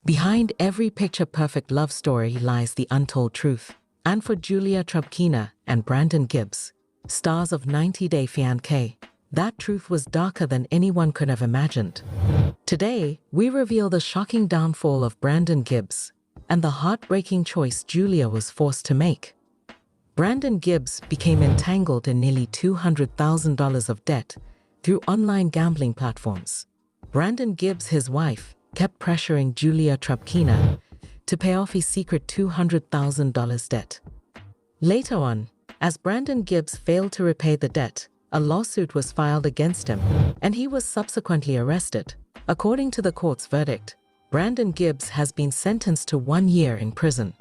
Behind every picture-perfect love story lies the untold truth. And for Julia Trubkina and Brandon Gibbs, stars of 90 Day Fiance, that truth was darker than anyone could have imagined. Today, we reveal the shocking downfall of Brandon Gibbs and the heartbreaking choice Julia was forced to make. Brandon Gibbs became entangled in nearly $200,000 of debt through online gambling platforms. Brandon Gibbs, his wife, kept pressuring Julia Trubkina to pay off his secret $200,000 debt. Later on, as Brandon Gibbs failed to repay the debt, a lawsuit was filed against him, and he was subsequently arrested. According to the court's verdict, Brandon Gibbs has been sentenced to 1 year in prison.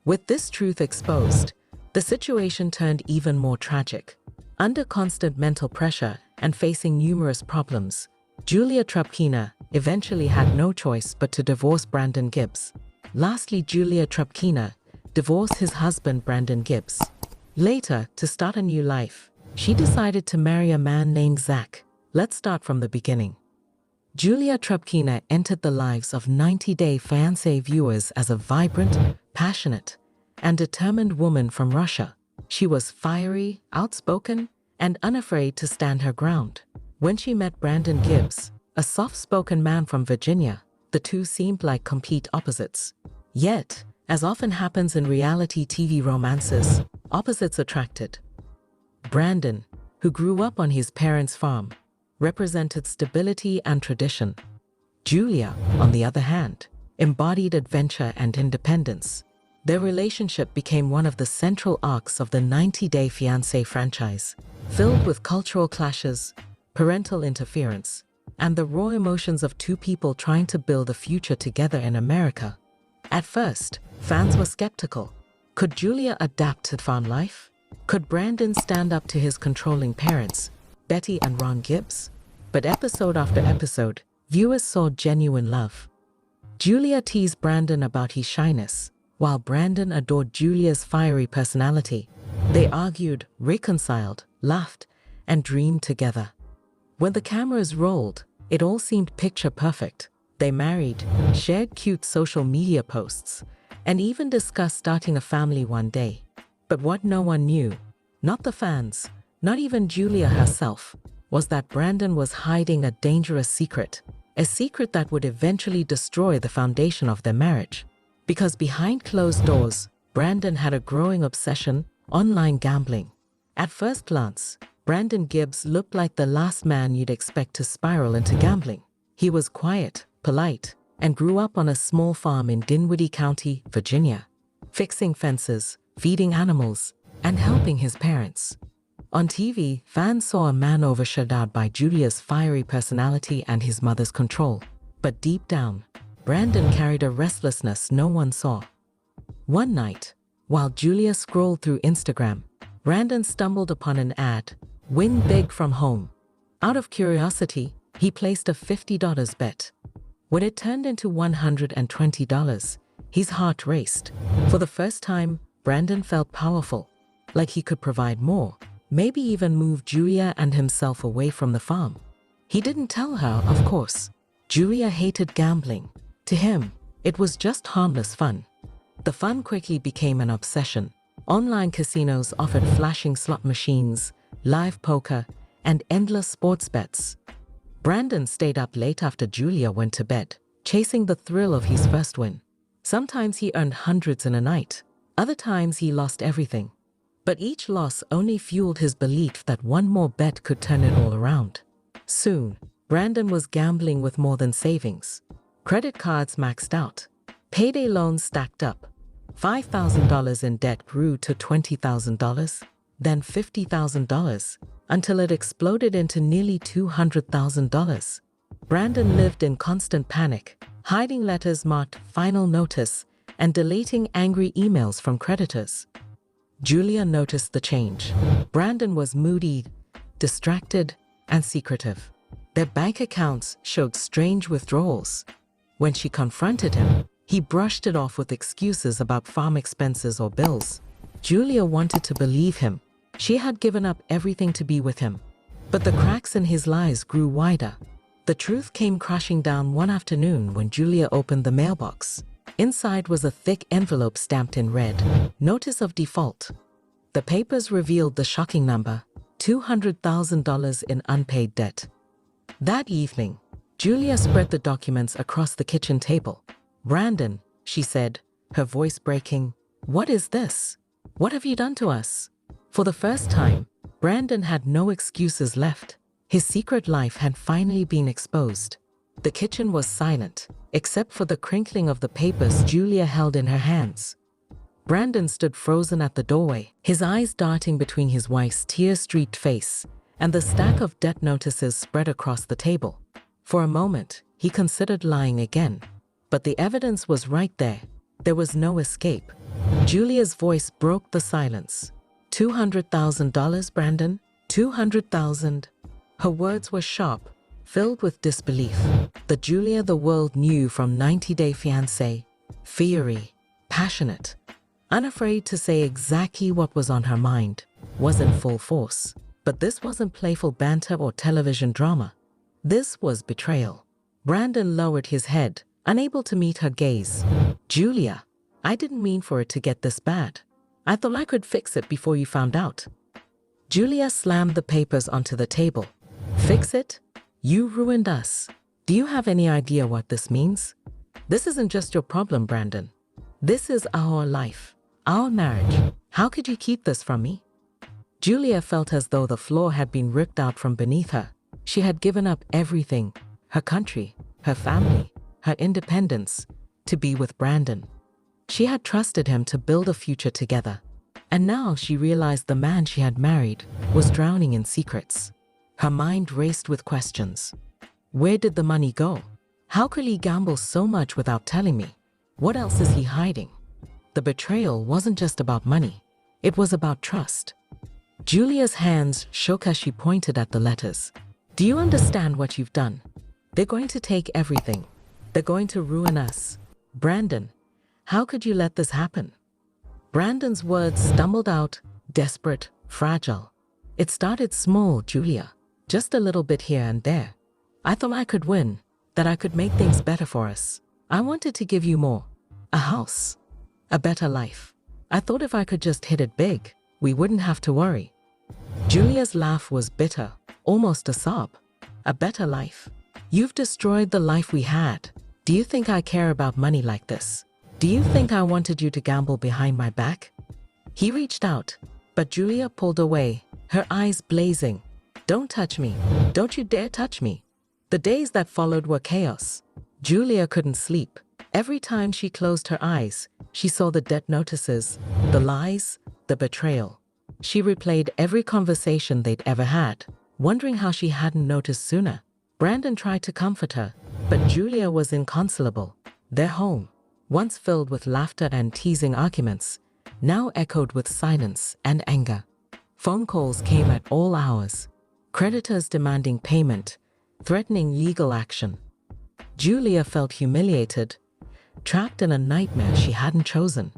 With this truth exposed, the situation turned even more tragic. Under constant mental pressure and facing numerous problems, Julia Trubkina eventually had no choice but to divorce Brandon Gibbs. Lastly, Julia Trubkina divorced his husband Brandon Gibbs. Later, to start a new life, she decided to marry a man named Zach. Let's start from the beginning. Julia Trubkina entered the lives of 90 Day Fiance viewers as a vibrant, passionate, and determined woman from Russia. She was fiery, outspoken, and unafraid to stand her ground. When she met Brandon Gibbs, a soft-spoken man from Virginia, the two seemed like complete opposites. Yet, as often happens in reality TV romances, opposites attracted. Brandon, who grew up on his parents' farm, represented stability and tradition. Julia, on the other hand, embodied adventure and independence. Their relationship became one of the central arcs of the 90 Day Fiancé franchise, filled with cultural clashes, parental interference, and the raw emotions of two people trying to build a future together in America. At first, fans were skeptical. Could Julia adapt to farm life? Could Brandon stand up to his controlling parents, Betty and Ron Gibbs? But episode after episode, viewers saw genuine love. Julia teased Brandon about his shyness, while Brandon adored Julia's fiery personality. They argued, reconciled, laughed, and dreamed together. When the cameras rolled, it all seemed picture perfect. They married, shared cute social media posts, and even discussed starting a family one day. But what no one knew, not the fans, not even Julia herself, was that Brandon was hiding a dangerous secret, a secret that would eventually destroy the foundation of their marriage. Because behind closed doors, Brandon had a growing obsession: online gambling. At first glance, Brandon Gibbs looked like the last man you'd expect to spiral into gambling. He was quiet, polite, and grew up on a small farm in Dinwiddie County, Virginia, fixing fences, feeding animals, and helping his parents. On TV, fans saw a man overshadowed by Julia's fiery personality and his mother's control. But deep down, Brandon carried a restlessness no one saw. One night, while Julia scrolled through Instagram, Brandon stumbled upon an ad: "Win big from home." Out of curiosity, he placed a $50 bet. When it turned into $120, his heart raced. For the first time, Brandon felt powerful, like he could provide more, maybe even move Julia and himself away from the farm. He didn't tell her, of course. Julia hated gambling. To him, it was just harmless fun. The fun quickly became an obsession. Online casinos offered flashing slot machines, live poker, and endless sports bets. Brandon stayed up late after Julia went to bed, chasing the thrill of his first win. Sometimes he earned hundreds in a night. Other times he lost everything. But each loss only fueled his belief that one more bet could turn it all around. Soon, Brandon was gambling with more than savings. Credit cards maxed out. Payday loans stacked up. $5,000 in debt grew to $20,000, then $50,000, until it exploded into nearly $200,000. Brandon lived in constant panic, hiding letters marked "Final Notice" and deleting angry emails from creditors. Julia noticed the change. Brandon was moody, distracted, and secretive. Their bank accounts showed strange withdrawals. When she confronted him, he brushed it off with excuses about farm expenses or bills. Julia wanted to believe him. She had given up everything to be with him. But the cracks in his lies grew wider. The truth came crashing down one afternoon when Julia opened the mailbox. Inside was a thick envelope stamped in red. Notice of default. The papers revealed the shocking number, $200,000 in unpaid debt. That evening, Julia spread the documents across the kitchen table. "Brandon," she said, her voice breaking, "what is this? What have you done to us?" For the first time, Brandon had no excuses left. His secret life had finally been exposed. The kitchen was silent, except for the crinkling of the papers Julia held in her hands. Brandon stood frozen at the doorway, his eyes darting between his wife's tear-streaked face and the stack of debt notices spread across the table. For a moment, he considered lying again, but the evidence was right there. There was no escape. Julia's voice broke the silence. $200,000, Brandon? 200,000? Her words were sharp, filled with disbelief. The Julia the world knew from 90 Day Fiance. Fiery, passionate, unafraid to say exactly what was on her mind, was in full force. But this wasn't playful banter or television drama. This was betrayal. Brandon lowered his head, unable to meet her gaze. "Julia, I didn't mean for it to get this bad. I thought I could fix it before you found out." Julia slammed the papers onto the table. "Fix it? You ruined us. Do you have any idea what this means? This isn't just your problem, Brandon. This is our life, our marriage. How could you keep this from me?" Julia felt as though the floor had been ripped out from beneath her. She had given up everything, her country, her family, her independence, to be with Brandon. She had trusted him to build a future together. And now she realized the man she had married was drowning in secrets. Her mind raced with questions. Where did the money go? How could he gamble so much without telling me? What else is he hiding? The betrayal wasn't just about money. It was about trust. Julia's hands shook as she pointed at the letters. "Do you understand what you've done? They're going to take everything. They're going to ruin us. Brandon, how could you let this happen?" Brandon's words stumbled out, desperate, fragile. "It started small, Julia. Just a little bit here and there. I thought I could win, that I could make things better for us. I wanted to give you more. A house. A better life. I thought if I could just hit it big, we wouldn't have to worry." Julia's laugh was bitter, almost a sob. "A better life? You've destroyed the life we had. Do you think I care about money like this? Do you think I wanted you to gamble behind my back?" He reached out, but Julia pulled away, her eyes blazing. "Don't touch me. Don't you dare touch me." The days that followed were chaos. Julia couldn't sleep. Every time she closed her eyes, she saw the debt notices, the lies, the betrayal. She replayed every conversation they'd ever had, wondering how she hadn't noticed sooner. Brandon tried to comfort her, but Julia was inconsolable. Their home, once filled with laughter and teasing arguments, now echoed with silence and anger. Phone calls came at all hours, creditors demanding payment, threatening legal action. Julia felt humiliated, trapped in a nightmare she hadn't chosen.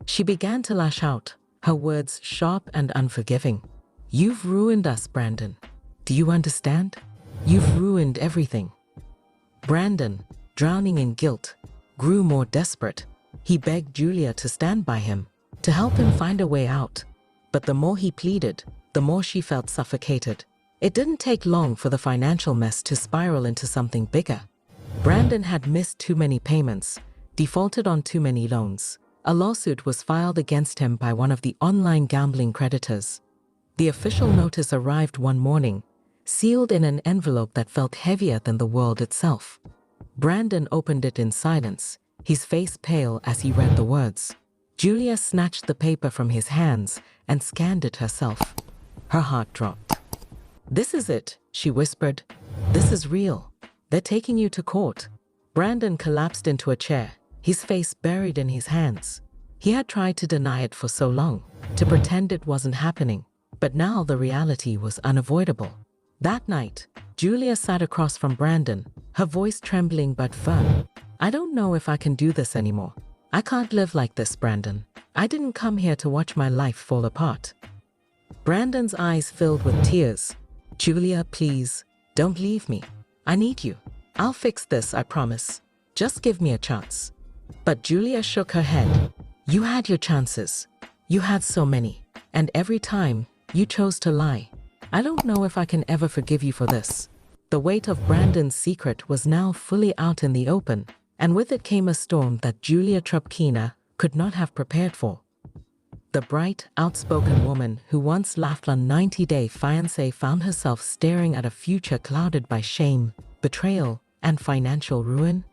She began to lash out, her words sharp and unforgiving. "You've ruined us, Brandon. Do you understand? You've ruined everything." Brandon, drowning in guilt, grew more desperate. He begged Julia to stand by him, to help him find a way out. But the more he pleaded, the more she felt suffocated. It didn't take long for the financial mess to spiral into something bigger. Brandon had missed too many payments, defaulted on too many loans. A lawsuit was filed against him by one of the online gambling creditors. The official notice arrived one morning, sealed in an envelope that felt heavier than the world itself. Brandon opened it in silence, his face pale as he read the words. Julia snatched the paper from his hands and scanned it herself. Her heart dropped. "This is it," she whispered. "This is real. They're taking you to court." Brandon collapsed into a chair, his face buried in his hands. He had tried to deny it for so long, to pretend it wasn't happening, but now the reality was unavoidable. That night, Julia sat across from Brandon, her voice trembling but firm. "I don't know if I can do this anymore. I can't live like this, Brandon. I didn't come here to watch my life fall apart." Brandon's eyes filled with tears. "Julia, please, don't leave me. I need you. I'll fix this, I promise. Just give me a chance. But Julia shook her head. You had your chances. You had so many. And every time, you chose to lie. I don't know if I can ever forgive you for this. The weight of Brandon's secret was now fully out in the open, and with it came a storm that Julia Trubkina could not have prepared for. The bright, outspoken woman who once laughed on 90 Day Fiance found herself staring at a future clouded by shame, betrayal, and financial ruin.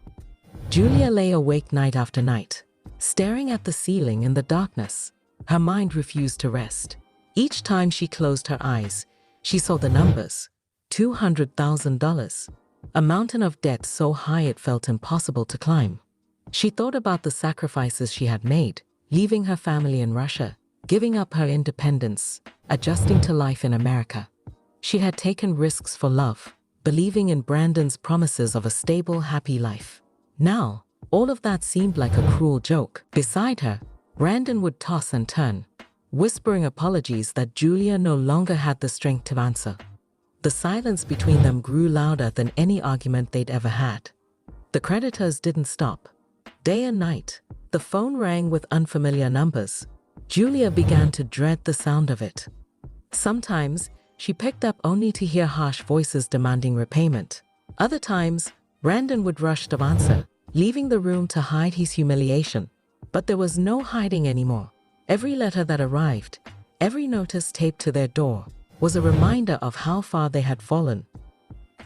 Julia lay awake night after night, staring at the ceiling in the darkness. Her mind refused to rest. Each time she closed her eyes, she saw the numbers. $200,000. A mountain of debt so high it felt impossible to climb. She thought about the sacrifices she had made, leaving her family in Russia, giving up her independence, adjusting to life in America. She had taken risks for love, believing in Brandon's promises of a stable, happy life. Now, all of that seemed like a cruel joke. Beside her, Brandon would toss and turn, whispering apologies that Julia no longer had the strength to answer. The silence between them grew louder than any argument they'd ever had. The creditors didn't stop. Day and night, the phone rang with unfamiliar numbers. Julia began to dread the sound of it. Sometimes, she picked up only to hear harsh voices demanding repayment. Other times, Brandon would rush to answer, leaving the room to hide his humiliation. But there was no hiding anymore. Every letter that arrived, every notice taped to their door, was a reminder of how far they had fallen.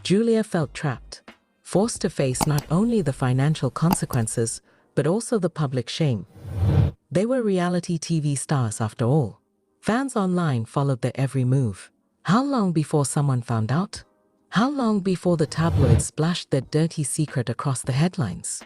Julia felt trapped, forced to face not only the financial consequences, but also the public shame. They were reality TV stars after all. Fans online followed their every move. How long before someone found out? How long before the tabloids splashed their dirty secret across the headlines?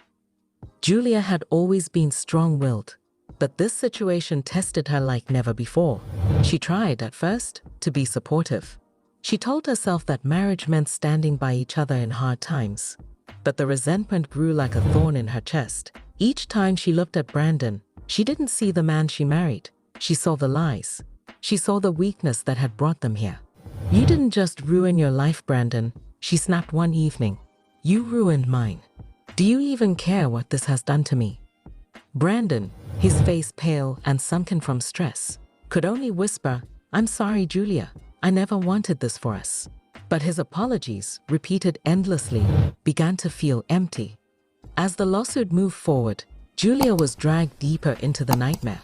Julia had always been strong-willed, but this situation tested her like never before. She tried, at first, to be supportive. She told herself that marriage meant standing by each other in hard times. But the resentment grew like a thorn in her chest. Each time she looked at Brandon, she didn't see the man she married. She saw the lies. She saw the weakness that had brought them here. You didn't just ruin your life, Brandon, she snapped one evening. You ruined mine. Do you even care what this has done to me? Brandon, his face pale and sunken from stress, could only whisper, I'm sorry, Julia. I never wanted this for us. But his apologies, repeated endlessly, began to feel empty. As the lawsuit moved forward, Julia was dragged deeper into the nightmare.